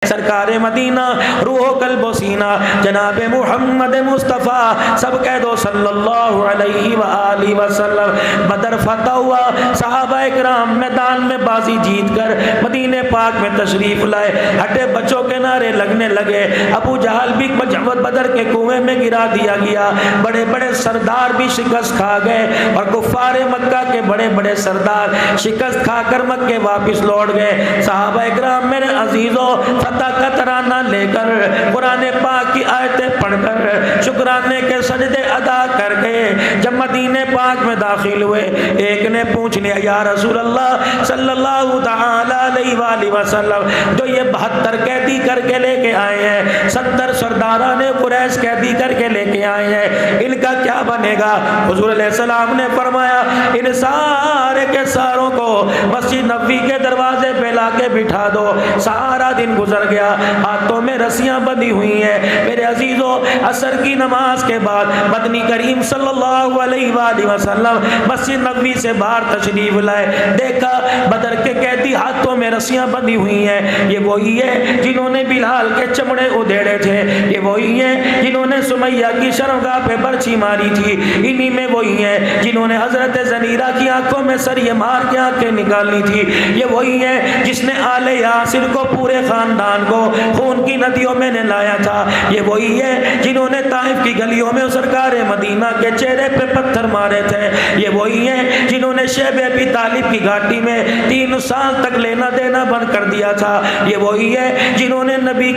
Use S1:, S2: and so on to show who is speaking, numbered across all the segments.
S1: सरकार मदीना रूह कल्बो सीना जनाब मुहम्मद मुस्तफ़ा सब कह दो सल्लल्लाहु अलैहि व आलिहि वसल्लम। बदर फतह हुआ, सहाबा इकराम मैदान में बाजी जीत कर मदीने पाक में तशरीफ लाए। हटे बच्चों के नारे लगने लगे। अबू जहल भी बदर के कुएं में गिरा दिया गया। बड़े बड़े सरदार भी शिकस्त खा गए और कुफ्फारे मक्का के बड़े बड़े सरदार शिकस्त खाकर मक्के वापस लौट गए। सहाबा इकराम मेरे अजीजों फतह का तराना लेकर कुरान पाक की आयतें पढ़कर शुक्राने के सजदे अदा कर गए। जब मदीने पाक में दाखिल हुए, एक ने पूछ लिया या रसूल अल्लाह सल्लल्लाहु तआला अलैहि वसल्लम, जो ये 72 कैदी करके लेके आए हैं, 70 सरदारा ने कुरैश कैदी करके लेके आए हैं, इनका क्या बनेगा? हुजूर अलैहि सलाम ने फरमाया इन सारे के सारों को मस्जिद नबवी के दरवाजे पे लाके बिठा दो। सारा दिन गुजर गया, हाथों में रस्सियां बंधी हुई हैं। मेरे अजीजों, असर की नमाज के बाद मदनी करीम सल्लल्लाहु अलैहि वसल्लम मस्जिद नबवी से बाहर तशरीफ लाए। देखा बदर के कैदी हाथों में रस्सियां बंधी हुई हैं। ये वही है जिन्होंने बिलाल के चमड़े उधेड़े थे, ये वही है जिन्होंने सुमैया की शर्मगाह पे बर्छी मारी थी, इन्हीं में वही है जिन्होंने हजरत जनीरा की आंखों में सरिये मार के आंखें निकालनी थी, ये वही है जिसने आले यासिर को पूरे खानदान को खून की नदियों में नहलाया था, ये वही है जिन्होंने ताइफ की गलियों में सरकार मदीना के चेहरे पे पत्थर मारे थे, ये वही है जिन्होंने शेब अबी तालिब की घाटी में 3 साल तक लेना देना बंद कर दिया था, ये वही है जिन्होंने नबी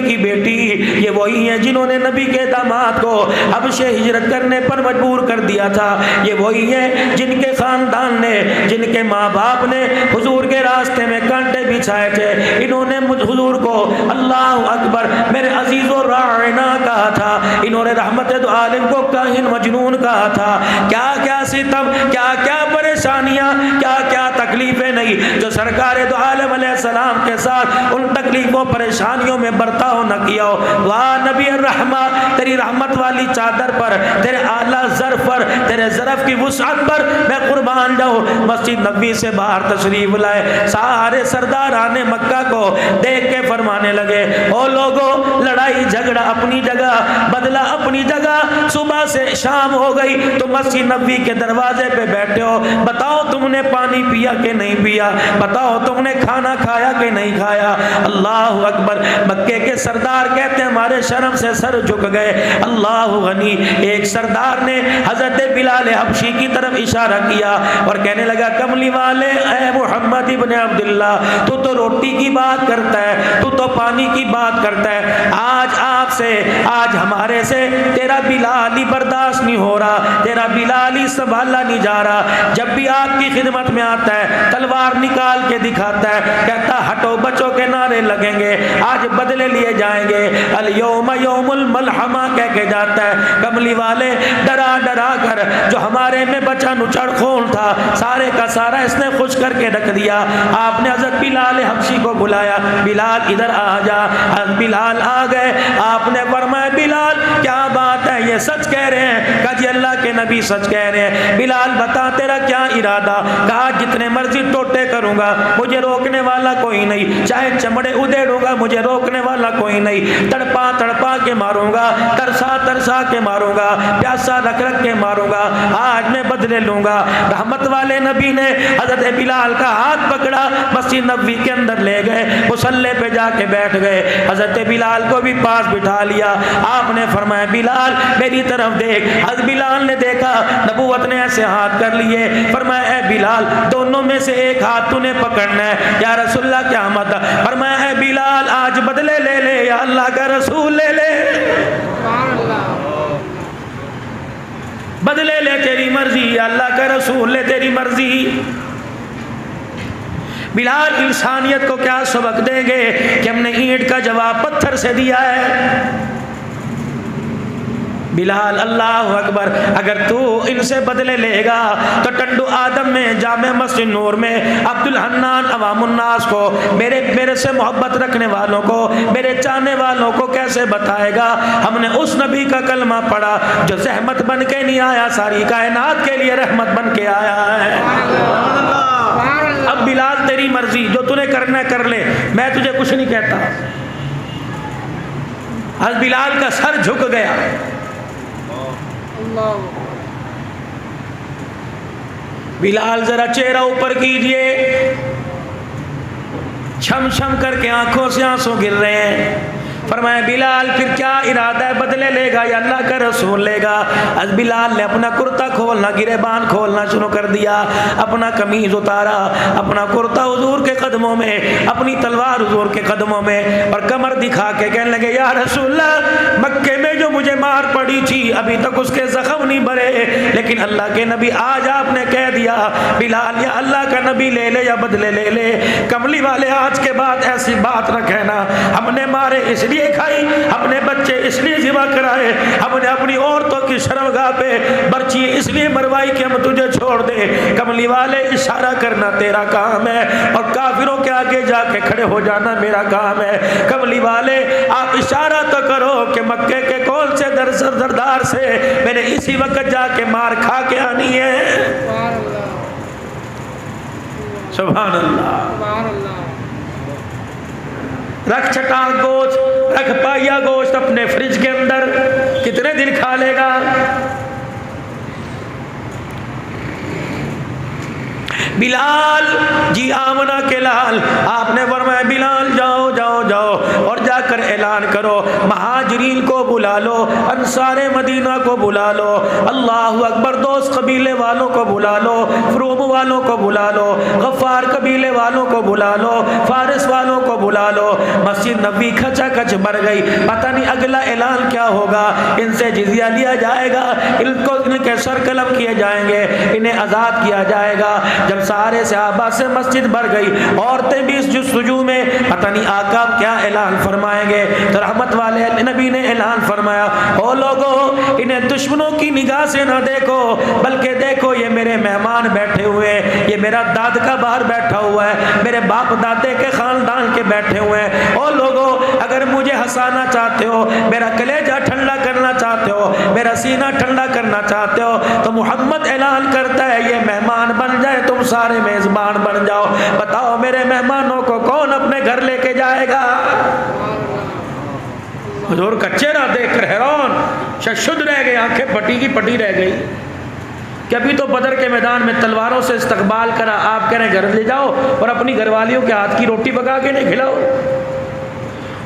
S1: की बेटी, ये वही है जिन्होंने नबी के दामाद को हबशे हिजरत करने पर मजबूर कर दिया था, ये वही है जिनके खानदान ने, जिनके माँ बाप ने हुजूर के रास्ते में कांटे बिछाए थे, इन्होंने हुजूर को अल्लाह अकबर मेरे अजीजों रायना कहा था, इन्होंने रहमत दो आलिम को काहिन मजनून कहा था। क्या क्या सितम, क्या क्या परेशानियां, क्या क्या तकलीफें नहीं जो सरकार दो आलम अलैहिस्सलाम के साथ उन तकलीफों परेशानियों में बर्ताव न किया हो। वाह नबी रहमा, तेरी रहमत वाली चादर पर, तेरे आला ज़र्फ पर, तेरे ज़र्फ की वुसअत पर मैं कुर्बान जाऊं। मस्जिद नबवी से बाहर तशरीफ लाए, सारे सरदार आने मक्का को देख के फरमाने लगे ओ लोगों, लड़ाई झगड़ा अपनी जगह, बदला अपनी जगह, सुबह से शाम हो गई तो मस्जिद नबवी के दरवाजे पे बैठे हो, बताओ तुमने पानी पिया कि नहीं पिया, बताओ तुमने खाना खाया कि नहीं खाया। अल्लाह अकबर। मक्के के सरदार कहते हैं हमारे शर्म से सर झुक गए। अल्लाह गनी। एक सरदार ने हजरत बिलाल हबशी की तरफ इशारा किया और कहने लगा कमली वाले ऐ मुहम्मद इब्ने अब्दुल्ला, तू तो रोटी की बात करता है, तू तो पानी की बात करता है, आज आपसे, आज हमारे से तेरा बिलाल ही बर्दाश्त नहीं हो रहा, तेरा बिलाल ही संभाला नहीं जा रहा। जब भी आपकी खिदमत में आता है तलवार निकाल के दिखाता है, कहता हटो बच्चों के नारे लगेंगे, आज बदले लिए जाएंगे, अल यौम यौमुल मलहमा कह के जाता है। कमली वाले डरा डरा कर जो हमारे में बचा नुचड़ खून था सारे का सारा इसने खुश करके रख दिया। आपने हजरत बिलाल हबशी को बुलाया, बिलाल इधर आ जा। हजरत बिलाल आ गए, आपने फरमाया बिलाल क्या बात है, ये सच कह रहे हैं? कहा जी अल्लाह के नबी सच कह रहे हैं। बिलाल बता तेरा क्या इरादा? कहा जितने मर्जी टोटे करूंगा, मुझे रोकने वाला कोई नहीं, चाहे चमड़े उधेड़ूंगा मुझे रोकने वाला कोई नहीं, तड़पा तड़पा के मारूंगा, तरसा तरसा के मारूंगा, प्यासा रख रख के मारूंगा, आज मैं बदले लूंगा। रहमत वाले नबी ने हजरत बिलाल का हाथ पकड़ा, मस्जिद नबवी के अंदर ले गए, मुसल्ले पे जाके बैठ गए, हजरत बिलाल को भी पास बिठा लिया। आपने फरमाया बिलाल मेरी तरफ देख। हजरत बिलाल ने देखा, नबूवत ने ऐसे हाथ कर लिए, फरमाया ए बिलाल दोनों में से एक हाथ तूने पकड़ना है। या रसूलल्लाह क्या मतलब? फरमाया ए बिलाल आज बदले ले ले, या अल्लाह का रसूल ले ले, बदले ले तेरी मर्जी, अल्लाह का रसूल ले तेरी मर्जी। बिलाल इंसानियत को क्या सबक देंगे कि हमने ईंट का जवाब पत्थर से दिया है। बिलाल अल्लाह अकबर, अगर तू इनसे बदले लेगा तो टंडू आदम में, जामे मस्जिद नूर में अब्दुल हन्नान अवामुन्नास को, मेरे से मोहब्बत रखने वालों को, मेरे चाहने वालों को कैसे बताएगा? हमने उस नबी का कलमा पढ़ा जो रहमत बन के नहीं आया, सारी कायनात के लिए रहमत बन के आया है। अब अब बिलाल तेरी मर्जी, जो तूने करना है कर ले, मैं तुझे कुछ नहीं कहता। आज बिलाल का सर झुक गया। बिलाल जरा चेहरा ऊपर कीजिए, छम छम करके आंखों से आंसू गिर रहे हैं। फरमाया बिलाल फिर क्या इरादा है, बदले लेगा या अल्लाह का रसूल लेगा? आज बिलाल ने अपना कुर्ता खोलना, गिरेबान खोलना शुरू कर दिया, अपना कमीज उतारा, अपना कुर्ता हुजूर के कदमों में, अपनी तलवार हुजूर के कदमों में, और कमर दिखा के कहने लगे या रसूलल्लाह, मक्के में जो मुझे मार पड़ी थी अभी तक उसके जख्म नहीं भरे, लेकिन अल्लाह के नबी आज आपने कह दिया बिलाल या अल्लाह का नबी ले ले या बदले ले ले। कमली वाले आज के बाद ऐसी बात न कहना, हमने मारे इसलिए खाई, अपने बच्चे इसलिए जिबा कराए, हमने अपनी औरतों की शर्मगाह पे बर्ची इसलिए मरवाई कि हम तुझे छोड़ दे। कमली वाले इशारा करना तेरा काम है और काफिरों के आगे जाके खड़े हो जाना मेरा काम है। कमली वाले आप इशारा तो करो कि मक्के के कौन से सरदार से मैंने इसी वक्त जाके मार खा के आनी है। सुभान अल्लाह। रख छटाक गोश्त, रख पाया गोश्त अपने फ्रिज के अंदर, कितने दिन खा लेगा? बिलाल जी आमना के लाल, आपने फरमाया बिलाल जाओ जाओ जाओ और जाकर ऐलान करो, महाजिरीन को बुला लो, अंसारे मदीना को बुला लो, अल्लाहु अकबर दोस्त कबीले वालों को बुला लो, फ्रूम वालों को बुला लो, गफ्फार कबीले वालों को बुला लो, फारिस वालों को बुला लो। मस्जिद नबी खचाखच भर गई। पता नहीं अगला ऐलान क्या होगा, इनसे जिजिया लिया जाएगा, इनको इनके सर कलम किए जाएंगे, इन्हें आज़ाद किया जाएगा। जब सारे सहाबा से मस्जिद भर गई, औरतें भी इस जुस्तजू में, पता नहीं आका क्या ऐलान फरमाएंगे। तो रहमत वाले नबी ने ऐलान फरमाया, ओ लोगों, इन्हें दुश्मनों की निगाह से ना देखो, बल्कि देखो ये मेरे मेहमान बैठे हुए हैं, ये मेरा दाद का बाहर बैठा हुआ है, मेरे बाप दादे के खानदान के बैठे हुए हैं। ओ लोगों, अगर मुझे हंसाना चाहते हो, मेरा कलेजा ठंडा करना चाहते हो, मेरा सीना ठंडा करना चाहते हो, तो मोहम्मद ऐलान करता है ये मेहमान बन जाए, तुम सारे मेजबान बन जाओ। बताओ मेरे मेहमानों को कौन अपने घर लेके जाएगा? हुजूर का चेहरा देखकर हैरान शुद्ध रह गए, आंखें पटी की पटी रह गई। कभी तो बदर के मैदान में तलवारों से इस्तकबाल करा, आप कह रहे घर ले जाओ और अपनी घरवालियों के हाथ की रोटी पका के नहीं खिलाओ।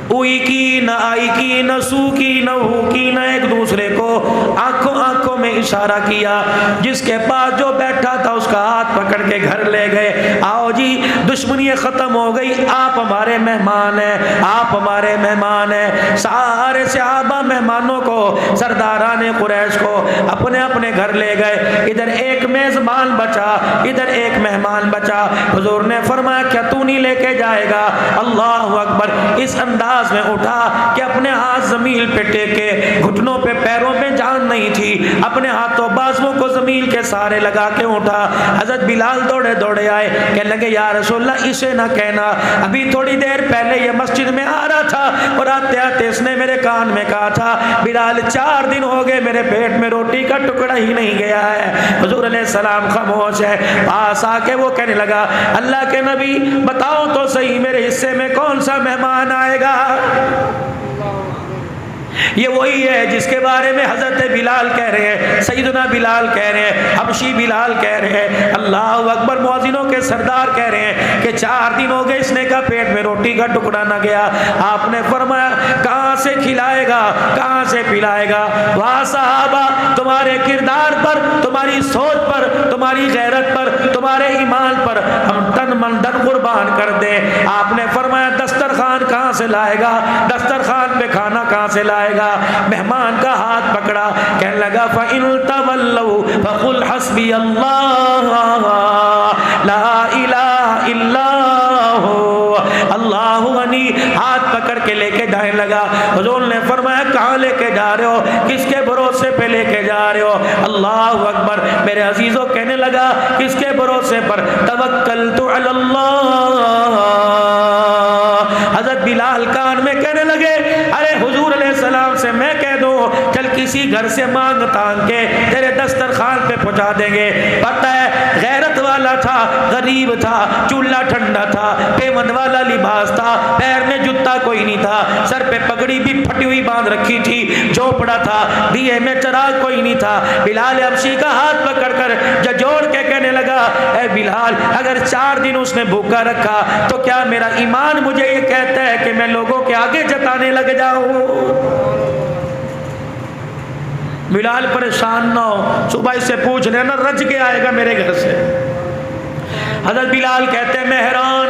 S1: उई की न आई की न सू की न हू की न, एक दूसरे को आंखों आंखों में इशारा किया। जिसके पास जो बैठा था उसका हाथ पकड़ के घर ले गए। आओ जी, दुश्मनी खत्म हो गई, आप हमारे मेहमान हैं, आप हमारे मेहमान हैं। सारे सहाबा मेहमानों को, सरदाराने कुरैश को अपने अपने घर ले गए। इधर एक मेजबान बचा, इधर एक मेहमान बचा। हुजूर ने फरमाया क्या तू नहीं लेके जाएगा? अल्लाह अकबर। इस अंदाज में उठा कि अपने हाथ जमीन पे टेके, घुटनों पे पैरों में जान नहीं थी, अपने हाथों बाजुओं को जमीन के सहारे लगा के उठा। हजरत बिलाल दौड़े दौड़े आए, कहने लगे या रसूलल्लाह इसे ना कहना, अभी थोड़ी देर पहले ये मस्जिद में आ रहा था और आते आते इसने मेरे कान में कहा था बिलाल 4 दिन हो गए मेरे पेट में रोटी का टुकड़ा ही नहीं गया है। हुजूर अलैहि सलाम खामोश है। पास आके वो कहने लगा अल्लाह के नबी बताओ तो सही मेरे हिस्से में कौन सा मेहमान आएगा? ये वही है जिसके बारे में हजरत बिलाल कह रहे हैं, सैयदना बिलाल कह रहे हैं, हबशी बिलाल कह रहे हैं, अल्लाह अकबर मुअज्जिनों के सरदार कह रहे हैं कि 4 दिन हो गए इसने का पेट में रोटी का टुकड़ा ना गया। आपने फरमाया कहां से खिलाएगा, कहां से पिलाएगा? वाह साहबा, तुम्हारे किरदार पर, तुम्हारी सोच पर, तुम्हारी गैरत पर, तुम्हारे ईमान पर हम तन मन धन कुर्बान कर दे। आपने फरमाया दस्तरखान कहां से लाएगा, दस्तरखान पे खाना कहां से लाएगा? मेहमान का हाथ पकड़ा, कहने लगा फ़इन तवल्लू फ़क़ुल हस्बी अल्लाह ला इलाहा इल्लाहु अल्लाहु गनी। हाथ पकड़ के लेके जाने लगा। हुजूर ने फरमाया कहाँ लेके जा रहे हो, किसके भरोसे पे लेके जा रहे हो? अल्लाहु अकबर। मेरे अजीजों कहने लगा किसके भरोसे पर? तवक्कलतु अलल्लाह। हज़रत बिलाल बिलाल कान में कहने लगे, अरे हुजूर अलैहिस्सलाम से मैं कह दूं चल किसी घर से मांग तांग के तेरे दस्तरखान पे पहुंचा देंगे। पता है गैरत वाला था, गरीब था, चूल्हा ठंडा था, पेवंद वाला लिबास था, पैर में जूता कोई नहीं था, सर पे पगड़ी भी फटी हुई बांध रखी थी, झोपड़ा था, दिए में चराग कोई नहीं था। बिलाल हबशी का हाथ पकड़कर जोड़ के कहने लगा, ए बिलाल अगर 4 दिन उसने भूखा रखा तो क्या मेरा ईमान मुझे ये कहता है कि मैं लोगों के आगे जताने लग जाऊं? बिलाल परेशान ना हो, सुबह से पूछ लेना रज के आएगा मेरे घर से। हजरत बिलाल कहते हैं मैं हैरान,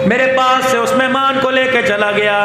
S1: मेरे पास से उस मेहमान को लेके चला गया।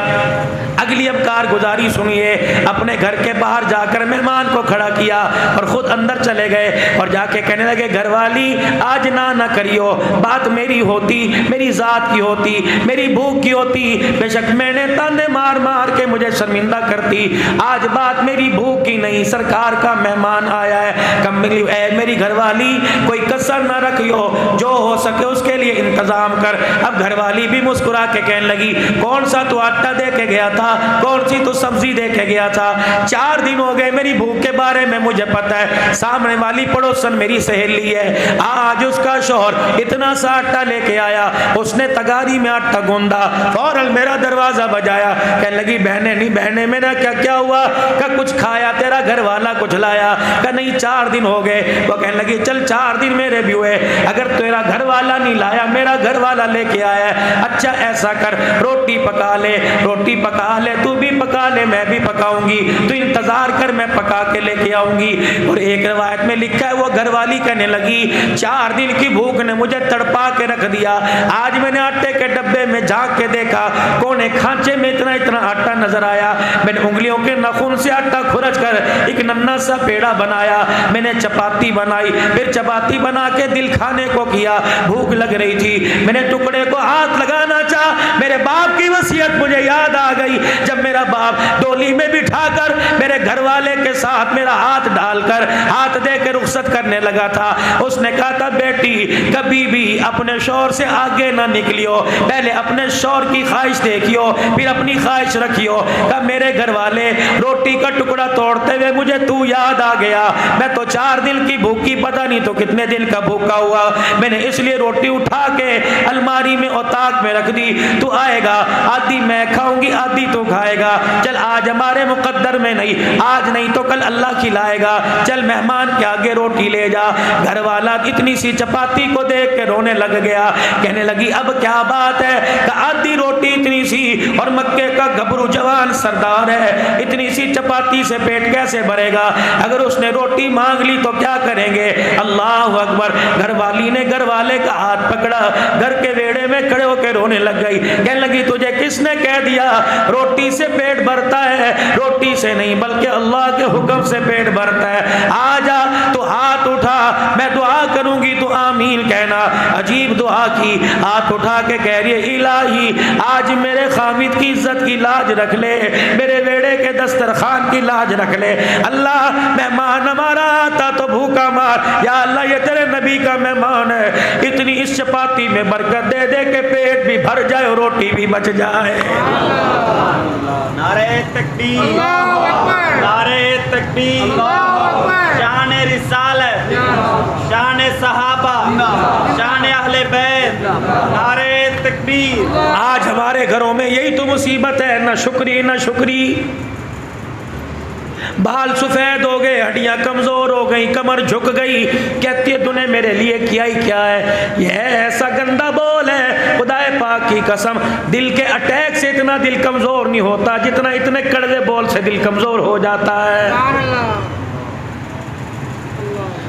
S1: अगली अब कारगुजारी सुनिए, अपने घर के बाहर जाकर मेहमान को खड़ा किया और खुद अंदर चले गए और जाके कहने लगे, घरवाली आज ना करियो, बात मेरी होती, मेरी जात की होती, मेरी भूख की होती, बेशक मैंने ताने मार मार के मुझे शर्मिंदा करती, आज बात मेरी भूख की नहीं, सरकार का मेहमान आया है, कम्बली ऐ मेरी घरवाली कोई कसर ना रखियो, जो हो सके उसके लिए इंतजाम कर। अब घरवाली भी मुस्कुरा के कहने लगी, कौन सा तू आटा दे के गया था, कौन सी तू सब्जी दे के गया था? 4 दिन हो गए, मेरी भूख के बारे में मुझे पता है, सामने वाली पड़ोसन मेरी सहेली है, आज उसका शौहर इतना सा आटा लेके आया, उसने तगारी में आटा गूंदा, फौरन मेरा दरवाजा बजाया, कहने लगी बहने नहीं बहने मेरा क्या क्या हुआ? क्या कुछ खाया? तेरा घर वाला कुछ लाया? क्या नहीं 4 दिन हो गए। वो कहने लगी चल 4 दिन मेरे भी हुए, अगर तेरा घर वाला नहीं लाया मेरा घर वाला लेके आया, अच्छा ऐसा कर रोटी पका ले, रोटी पका ले, तू भी पका ले, मैं भी पकाऊंगी, तू इंतजार कर मैं पका के लेके आऊंगी। और एक रिवायत में लिखा है वो घरवाली कहने लगी 4 दिन की भूख ने मुझे तड़पा के रख दिया, आज मैंने आटे के डब्बे में झांक के देखा, कोने खांचे में इतना इतना आटा नजर आया, मैंने उंगलियों के नाखून से आटा खुरच कर एक नन्ना सा पेड़ा बनाया, मैंने चपाती बनाई, फिर चपाती बना के दिल खाने को किया, भूख लग रही थी, मैंने टुकड़े को हाथ लगाना चाहा, मेरे बाप की वसीयत मुझे याद आ गई, जब मेरा बाप डोली में बिठाकर मेरे घर वाले के साथ मेरा हाथ डालकर हाथ दे के रुखसत करने लगा था, उसने कहा था बेटी कभी भी अपने शौहर से आगे ना निकलियो, पहले अपने शौहर की ख्वाहिश देखियो फिर अपनी ख्वाहिश रखियो। कब मेरे घर वाले रोटी का टुकड़ा तोड़ते हुए मुझे तू याद आ गया, मैं तो 4 दिन की भूखी पता नहीं तो कितने दिन का भूखा हुआ, मैंने इसलिए रोटी उठा के अलमारी में औताक में रख दी, तू आएगा आधी मैं खाऊंगी आधी तू खाएगा, चल आज हमारे मुकद्दर में नहीं, आज नहीं तो कल अल्लाह खिलाएगा, चल मेहमान के आगे रोटी ले जा। घर वाला इतनी सी चपाती को देख के रोने लग गया, कहने लगी अब क्या बात है? आधी रोटी इतनी सी और मक्के का गबरू जवान सरदार है, इतनी सी चपाती से पेट कैसे भरेगा? अगर उसने रोटी मांग ली तो क्या करेंगे? अल्लाह अकबर। घर वाली ने घर वाले का हाथ पकड़ा, घर के वेड़े में खड़े होकर रोने लग गई, कहने लगी तुझे किसने कह दिया रोटी से पेट भरता है? रोटी से नहीं बल्कि अल्लाह के हुक्म से पेट भरता है। आजा तो हाथ उठा, मैं दुआ करूंगी तो आमीन कहना। अजीब दुआ की, हाथ उठा के कह रही है इलाही आज मेरे खामिद की इज्जत की लाज रख ले, मेरे वेड़े के दस्तरखान की लाज रख ले। अल्लाह मेहमान हमारा आता तो भूखा मार, या अल्लाह ये तेरे नबी का मेहमान है, इतनी इस चपाती में बरकत दे दे के पेट भी भर जाए और रोटी भी बच जाए।
S2: नारे तकबीर, नारे तकबीर, शान रिसालत, शान सहाबा, शान अहले बैत, नारे तकबीर।
S1: आज हमारे घरों में यही तो मुसीबत है, न शुक्री न शुक्री। बाल सफेद हो गए, हड्डियां कमजोर हो गई, कमर झुक गई, कहती है तूने मेरे लिए किया ही क्या है? यह ऐसा गंदा बोल है, खुदाए पाक की कसम दिल के अटैक से इतना दिल कमजोर नहीं होता जितना इतने कड़वे बोल से दिल कमजोर हो जाता है।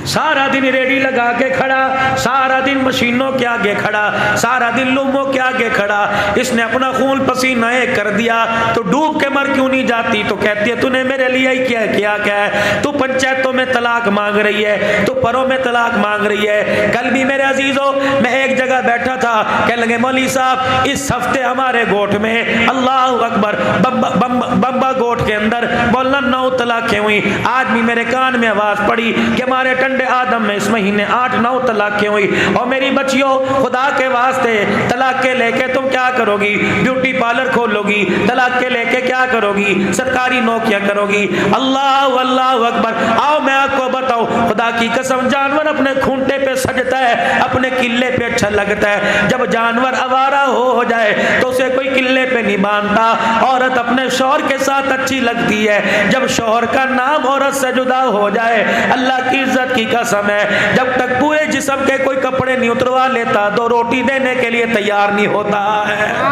S1: सारा दिन रेडी लगा के खड़ा, सारा दिन मशीनों के आगे खड़ा, सारा दिन लुमों के आगे खड़ा, इसने अपना खून पसीना एक कर दिया तो डूब के मर क्यों नहीं जाती? तो कहती है तूने मेरे लिए ही क्या क्या है? तू पंचायतों में तलाक मांग रही है, तू परों में तलाक मांग रही है। कल भी मेरे अजीजों मैं एक जगह बैठा था, कहने लगे मौलवी साहब इस हफ्ते हमारे गोठ में अल्लाह अकबर बम्बा गोठ के अंदर बोलना 9 तलाकें हुई। आज भी मेरे कान में आवाज पड़ी कि हमारे खंड आदम में इस महीने 8-9 तलाकें हुई। और मेरी बच्चियों, खुदा के वास्ते तलाकें लेके तुम क्या करोगी? ब्यूटी पार्लर खोलोगी, तलाकें लेके क्या करोगी? सरकारी नौकरियां करोगी। अल्लाह अल्लाह अकबर। आओ मैं आपको बताऊं, खुदा की कसम, जानवर अपने खूंटे पे सजता है, अपने किले पे अच्छा लगता है। जब जानवर आवारा हो जाए तो उसे कोई किले पे नहीं बांधता। औरत अपने शौहर के साथ अच्छी लगती है जब शौहर का नाम औरत से जुदा हो जाए। अल्लाह की इज्जत की कसम है, जब तक पूरे जिस्म के कोई कपड़े नहीं उतरवा लेता तो रोटी देने के लिए तैयार नहीं होता है।